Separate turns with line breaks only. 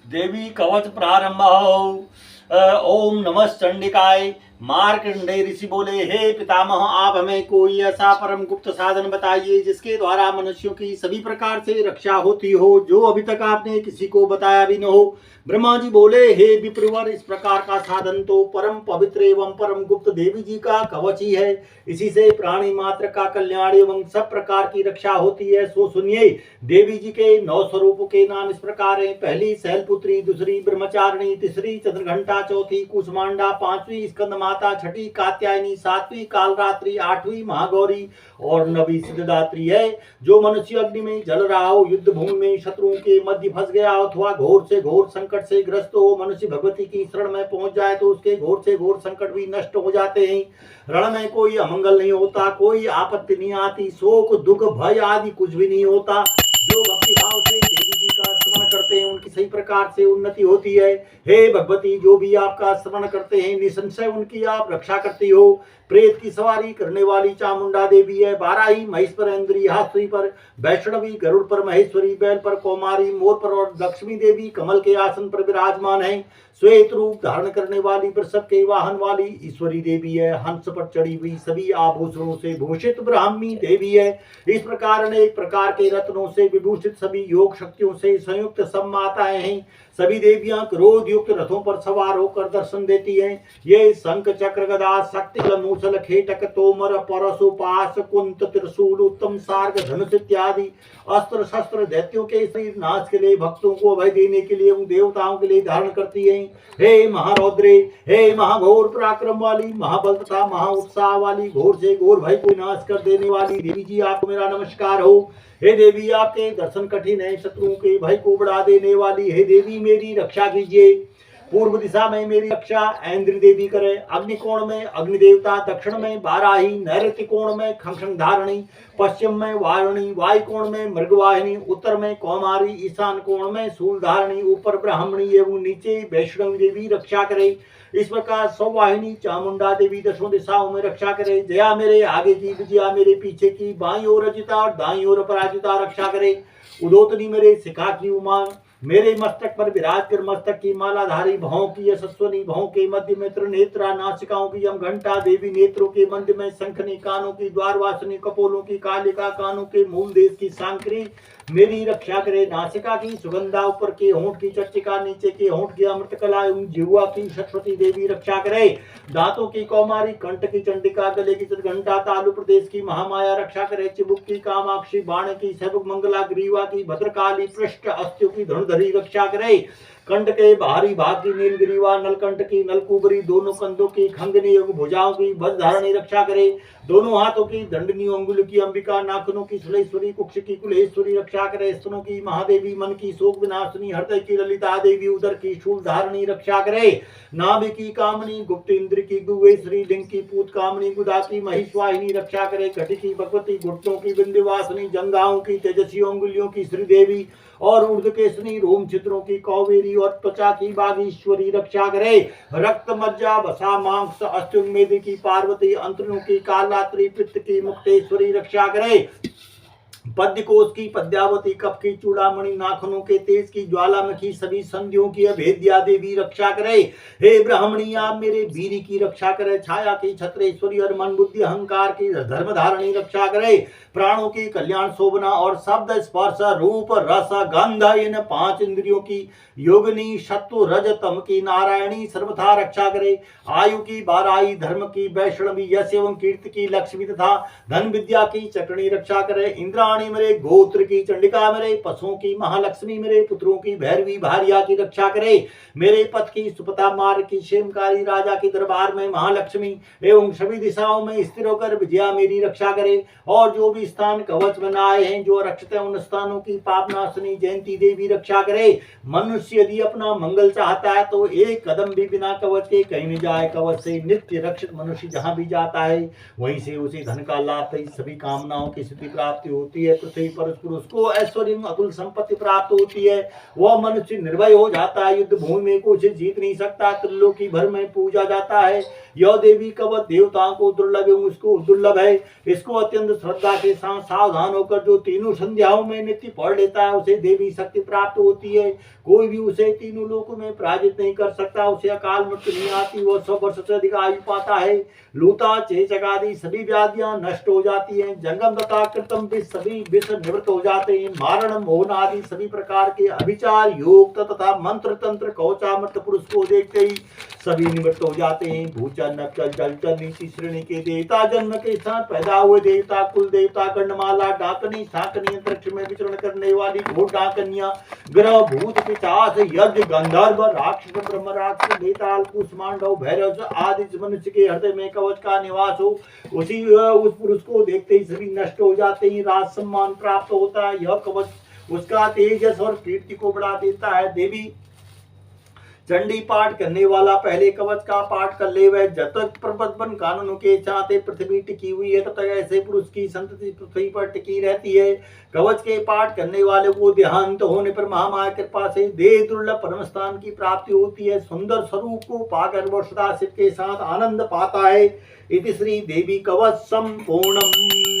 देवी कवच प्रारंभ ओम नमः चंडिकाय। मार्कंडेय ऋषि बोले, हे पितामह, आप हमें कोई ऐसा परम गुप्त साधन बताइए जिसके द्वारा मनुष्यों की सभी प्रकार से रक्षा होती हो, जो अभी तक आपने किसी को बताया भी न हो। ब्रह्मा जी बोले, हे विप्रवर, इस प्रकार का साधन तो परम पवित्र एवं परम गुप्त देवी जी का कवच ही है। इसी से प्राणी मात्र का कल्याण एवं सब प्रकार की रक्षा होती है। सो सुनिए, देवी जी के 9 स्वरूपों के नाम इस प्रकार हैं। पहली शैलपुत्री, दूसरी ब्रह्मचारिणी, तीसरी चंद्रघंटा, चौथी कुसमांडा, पांचवी स्कंद माता, छठी कात्यायनी, सातवीं कालरात्रि, आठवीं महागौरी और नवी सिद्धदात्री है। जो मनुष्य अग्नि में जल रहा हो, युद्ध भूमि में शत्रुओं के मध्य फंस गया अथवा घोर से घोर संकट से ग्रस्त हो, मनुष्य भगवती की शरण में पहुंच जाए तो उसके घोर से घोर संकट भी नष्ट हो जाते हैं। रण में कोई अमंगल नहीं होता, कोई आपत्ति नहीं आती, शोक दुख भय आदि कुछ भी नहीं होता। जो भक्ति भाव से देवी जी का स्मरण करते हैं उनकी सही प्रकार से उन्नति होती है। हे भगवती, जो भी आपका स्मरण करते हैं निसंशय उनकी आप रक्षा करती हो। प्रेत की सवारी करने वाली चामुंडा देवी है। बाराही महेश पर, इंद्रियाश्री पर, वैष्णवी गरुड़ पर, महेश्वरी बैल पर, कौमारी मोर पर और लक्ष्मी देवी कमल के आसन पर विराजमान है। श्वेत रूप धारण करने वाली, वृषभ के वाहन वाली ईश्वरी देवी है। हंस पर चढ़ी हुई, सभी आभूषणों से भूषित ब्राह्मी देवी है। इस प्रकार अनेक प्रकार के रत्नों से विभूषित सभी योग शक्तियों से संयुक्त सब माताएं हैं। सभी देवियां क्रोध युक्त रथों पर सवार होकर दर्शन देती हैं। ये शंख चक्र गदा शक्ति मूसल खेटक तोमर परशु पाश कुंत त्रिशूल उत्तम सार्ग धनुष इत्यादि अस्त्र शस्त्र दैत्यों के शरीर नाश के लिए, भक्तों को अभय देने के लिए, उन देवताओं के लिए धारण करती है। हे महारौद्रे, हे महाघोर पराक्रम वाली, महाबल तथा महा उत्साह वाली, घोर से घोर भय को नाश कर देने वाली देवी जी, आपको मेरा नमस्कार हो। हे देवी, आपके दर्शन कठिन है, शत्रुओं के भय को बढ़ा देने वाली। हे देवी, मेरी रक्षा कीजिए। पूर्व दिशा में मेरी रक्षा ऐन्द्री देवी करे, अग्निकोण में अग्नि देवता, दक्षिण में बाराही, नैऋत्य कोण में खंखंग धारणी, पश्चिम में वारुणी, वायु कोण में मृगवाहिनी, उत्तर में कौमारी, ईशान कोण में शूल धारणी, ऊपर ब्राह्मणी एवं नीचे वैष्णवी देवी रक्षा करे। इस प्रकार सौवाहिनी चामुंडा देवी दशों दिशाओं में रक्षा करे। जया मेरे आगे की, विजया मेरे पीछे की, बाईं ओर अजिता और दाईं ओर अपराजिता रक्षा करे। उदोतनी मेरे शिखा की उमा, मेरे मस्तक पर विराज कर मस्तक की मालाधारी, भौं की यशस्वनी, भौं के मध्य में त्रिनेत्रा, नासिकाओं की यम घंटा देवी, नेत्रों के मध्य में शंखनी, कानों की द्वारवासिनी, कपोलों की कालिका, कानों के मूल देश की सांकरी मेरी रक्षा करे। नासिका की सुगंधा, ऊपर के होंठ की चर्चिका, नीचे के होंठ की अमृतकला एवं जिह्वा की सरस्वती देवी रक्षा करे। दांतों की कौमारी, कंठ की चंडिका, गले की घंटा, तालु प्रदेश की महामाया रक्षा करे। चिबुक की कामाक्षी, बाण की सबुक मंगला, ग्रीवा की भद्रकाली, पृष्ठ अस्त्यों की धनुधरी रक्षा करे। कंठ के बाहरी भाग की नीलग्रीवा, नलकंठ की नलकुबरी, दोनों कंधों की खंगनी एवं भुजाओं की बजधारणी रक्षा करे। दोनों हाथों की दंडनी अंगुल की अंबिका, नाखूनों की सुलेश्वरी, कुक्ष की कुलेश्वरी रक्षा करे। स्तनों की महादेवी, मन की शोक विनाशिनी, हृदय की ललिता देवी, उदर की शूल धारणी रक्षा करे। नाभि की कामनी, गुप्त इंद्र की गुहेश्वरी, लिंग की पूत कामनी, गुदा की महिषवाहिनी रक्षा करे। कटी की भगवती, घुटनों की विंध्यवासिनी, जंघाओं की तेजस्वी अंगुलियों की श्रीदेवी और ऊर्ध्व केसनी, रोम छिद्रों की कौवेरी और त्वचा की बागीश्वरी रक्षा करे। रक्त मज्जा वसा मांस अष्टमेध की पार्वती, अंतरियों की कालरात्रि, पित्त की मुक्तेश्वरी रक्षा करे। पद्य कोश की पद्यावती, कप की चूड़ामणि, नाखूनों के तेज की ज्वालामुखी, सभी संधियों की अभेद्या देवी रक्षा करे। हे ब्राह्मणी, आप मेरे वीर की रक्षा करे। छाया की छत्रेश्वरी और मन बुद्धि अहंकार की धर्म धारणी रक्षा करे। प्राणों की कल्याण शोभना और शब्द स्पर्श रूप रस गंध, इन 5 इंद्रियों की योगिनी, सत्व रज तम की नारायणी सर्वथा रक्षा करे। आयु की बाराई, धर्म की वैष्णवी, यश एवं कीर्ति की लक्ष्मी तथा धन विद्या की चक्रणी रक्षा करे। इंद्राणी मेरे गोत्र की चंडिका, मेरे पशुओं की महालक्ष्मी, मेरे पुत्रों की भैरवी भारिया की रक्षा करे। मेरे पथ की सुपता, मार्ग की क्षेमकारी, राजा के दरबार में महालक्ष्मी एवं सभी दिशाओं में स्थिर होकर विजया मेरी रक्षा करे। और जो भी स्थान कवच बनाए हैं, जो रक्षित है, उन स्थानों की पापनाशनी जयंती देवी रक्षा करे। मनुष्य यदि अपना मंगल चाहता है तो एक कदम भी बिना कवच के कहीं नहीं जाए। कवच से नित्य रक्षित मनुष्य जहां भी जाता है वहीं से उसे धन का लाभ, सभी कामनाओं की सिद्धि प्राप्ति होती है पृथ्वी पर उस पुरुष को ऐश्वर्य अतुल संपत्ति प्राप्त होती है। वह मनुष्य निर्भय हो जाता है, युद्ध भूमि में कोई जीत नहीं सकता, त्रिलोकी भर में पूजा जाता है। यह देवी कवच देवताओं को दुर्लभ एवं उसको दुर्लभ है। इसको अत्यंत श्रद्धा के साथ सावधान होकर जो तीनों संध्याओं में नित्य पढ़ लेता है उसे देवी शक्ति प्राप्त होती है। कोई भी उसे तीनों लोकों में पराजित नहीं कर सकता, उसे अकाल मृत्यु नहीं आती, वह 100 वर्ष से अधिक आयु पाता है। लूता चेचक आदि सभी व्याधियां नष्ट हो जाती हैं, जंगम तथा कृतम भी सभी विष निवृत्त हो जाते हैं। मारण मोहन आदि सभी प्रकार के अभिचार योग तथा मंत्र तंत्र कवचामृत पुरुष को देखते ही सभी निवृत्त हो जाते हैं। भूचर नक्चर जलचर नीची श्रेणी के देवता, जन्म के साथ पैदा हुए देवता, कुल देवता, गंडमाला, डाकनी, शाकनी, अंतरिक्ष में विचरण करने वाली घोर डाकनिया, ग्रह भूत पिशाच यज्ञ गंधर्व राक्षस ब्रह्म राक्षस बेताल कुष्मांडव भैरव आदि मनुष्य के हृदय में कवच का निवास हो, उस पुरुष को देखते ही सभी नष्ट हो जाते हैं, राज सम्मान प्राप्त होता है। यह कवच उसका तेजस और कीर्ति को बढ़ा देता है। देवी चंडी पाठ करने वाला पहले कवच का पाठ कर ले, वह जब तक प्रबंधन कानूनों के चाहते पृथ्वी टिकी हुई है तब तक ऐसे पुरुष की संतति पृथ्वी पर टिकी रहती है। कवच के पाठ करने वाले को देहांत होने पर महामाया कृपा से देह दुर्लभ परम स्थान की प्राप्ति होती है। सुंदर स्वरूप को पाकर वह सदा शिव के साथ आनंद पाता है। इति श्री देवी कवच संपूर्णम।